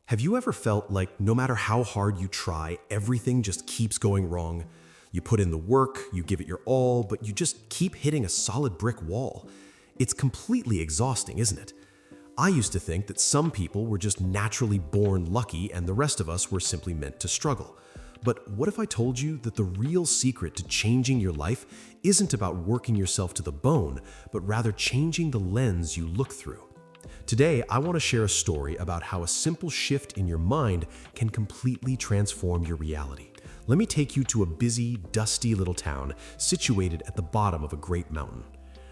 Have you ever felt like no matter how hard you try, everything just keeps going wrong? You put in the work, you give it your all, but you just keep hitting a solid brick wall. It's completely exhausting, isn't it? I used to think that some people were just naturally born lucky and the rest of us were simply meant to struggle. But what if I told you that the real secret to changing your life isn't about working yourself to the bone, but rather changing the lens you look through? Today, I want to share a story about how a simple shift in your mind can completely transform your reality. Let me take you to a busy, dusty little town situated at the bottom of a great mountain.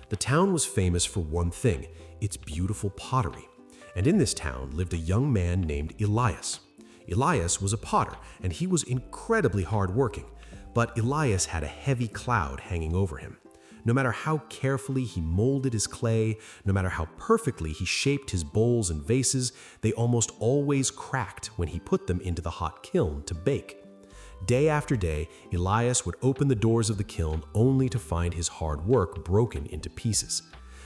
The town was famous for one thing, its beautiful pottery. And in this town lived a young man named Elias. Elias was a potter, and he was incredibly hardworking. But Elias had a heavy cloud hanging over him. No matter how carefully he molded his clay, no matter how perfectly he shaped his bowls and vases, they almost always cracked when he put them into the hot kiln to bake. Day after day, Elias would open the doors of the kiln only to find his hard work broken into pieces.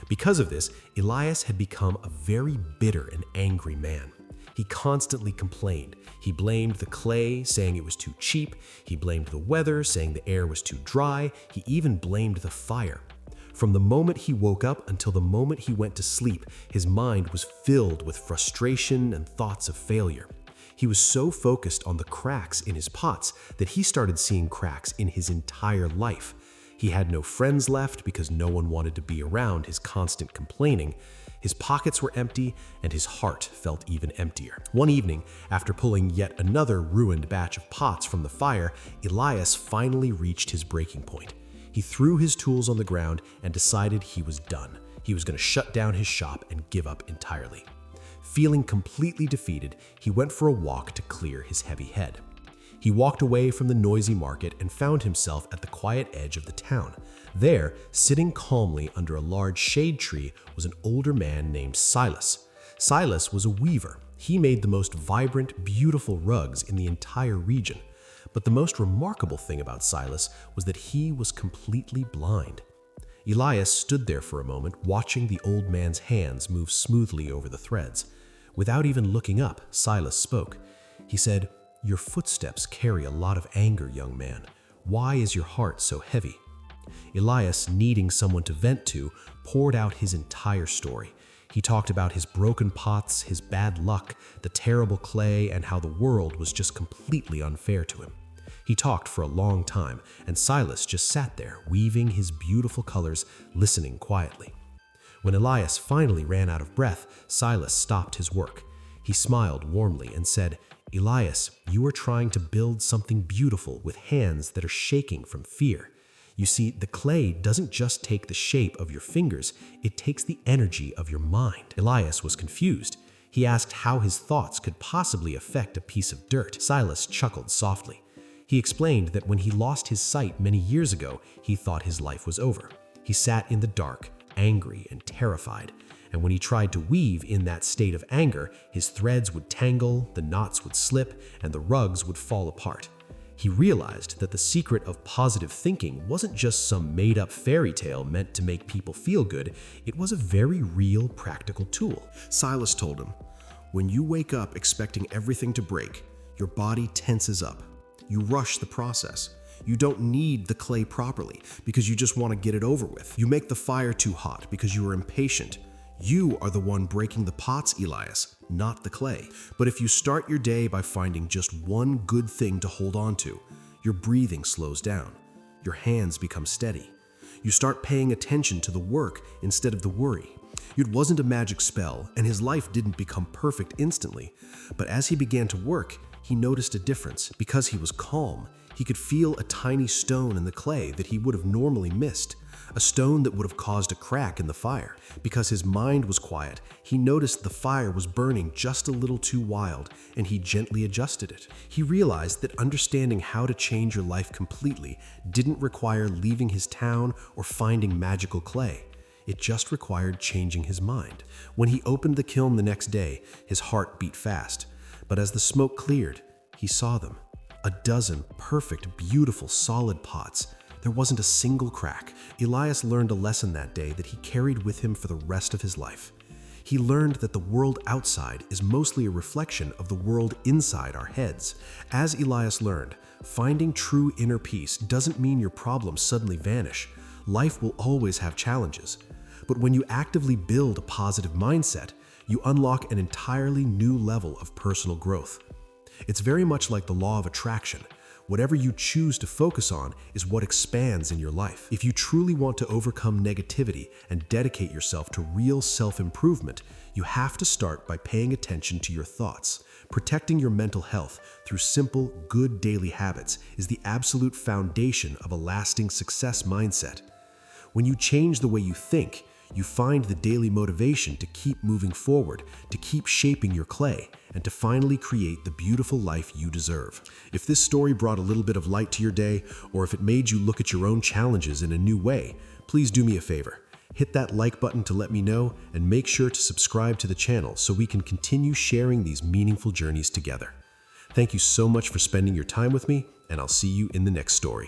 Because of this, Elias had become a very bitter and angry man. He constantly complained. He blamed the clay, saying it was too cheap. He blamed the weather, saying the air was too dry. He even blamed the fire. From the moment he woke up until the moment he went to sleep, his mind was filled with frustration and thoughts of failure. He was so focused on the cracks in his pots that he started seeing cracks in his entire life. He had no friends left because no one wanted to be around his constant complaining. His pockets were empty, and his heart felt even emptier. One evening, after pulling yet another ruined batch of pots from the fire, Elias finally reached his breaking point. He threw his tools on the ground and decided he was done. He was going to shut down his shop and give up entirely. Feeling completely defeated, he went for a walk to clear his heavy head. He walked away from the noisy market and found himself at the quiet edge of the town. There, sitting calmly under a large shade tree, was an older man named Silas. Silas was a weaver. He made the most vibrant, beautiful rugs in the entire region. But the most remarkable thing about Silas was that he was completely blind. Elias stood there for a moment, watching the old man's hands move smoothly over the threads. Without even looking up, Silas spoke. He said, "Your footsteps carry a lot of anger, young man. Why is your heart so heavy?" Elias, needing someone to vent to, poured out his entire story. He talked about his broken pots, his bad luck, the terrible clay, and how the world was just completely unfair to him. He talked for a long time, and Silas just sat there, weaving his beautiful colors, listening quietly. When Elias finally ran out of breath, Silas stopped his work. He smiled warmly and said, "Elias, you are trying to build something beautiful with hands that are shaking from fear. You see, the clay doesn't just take the shape of your fingers, it takes the energy of your mind." Elias was confused. He asked how his thoughts could possibly affect a piece of dirt. Silas chuckled softly. He explained that when he lost his sight many years ago, he thought his life was over. He sat in the dark, angry and terrified. And when he tried to weave in that state of anger, his threads would tangle, the knots would slip, and the rugs would fall apart. He realized that the secret of positive thinking wasn't just some made-up fairy tale meant to make people feel good, it was a very real, practical tool. Silas told him, "When you wake up expecting everything to break, your body tenses up. You rush the process. You don't knead the clay properly because you just want to get it over with. You make the fire too hot because you are impatient. You are the one breaking the pots, Elias, not the clay. But if you start your day by finding just one good thing to hold on to, your breathing slows down. Your hands become steady. You start paying attention to the work instead of the worry." It wasn't a magic spell, and his life didn't become perfect instantly. But as he began to work, he noticed a difference. Because he was calm, he could feel a tiny stone in the clay that he would have normally missed. A stone that would have caused a crack in the fire. Because his mind was quiet, he noticed the fire was burning just a little too wild, and he gently adjusted it. He realized that understanding how to change your life completely didn't require leaving his town or finding magical clay. It just required changing his mind. When he opened the kiln the next day, his heart beat fast. But as the smoke cleared, he saw them. A dozen perfect, beautiful, solid pots. There wasn't a single crack. Elias learned a lesson that day that he carried with him for the rest of his life. He learned that the world outside is mostly a reflection of the world inside our heads. As Elias learned, finding true inner peace doesn't mean your problems suddenly vanish. Life will always have challenges. But when you actively build a positive mindset, you unlock an entirely new level of personal growth. It's very much like the law of attraction. Whatever you choose to focus on is what expands in your life. If you truly want to overcome negativity and dedicate yourself to real self-improvement, you have to start by paying attention to your thoughts. Protecting your mental health through simple, good daily habits is the absolute foundation of a lasting success mindset. When you change the way you think, you find the daily motivation to keep moving forward, to keep shaping your clay, and to finally create the beautiful life you deserve. If this story brought a little bit of light to your day, or if it made you look at your own challenges in a new way, please do me a favor. Hit that like button to let me know, and make sure to subscribe to the channel so we can continue sharing these meaningful journeys together. Thank you so much for spending your time with me, and I'll see you in the next story.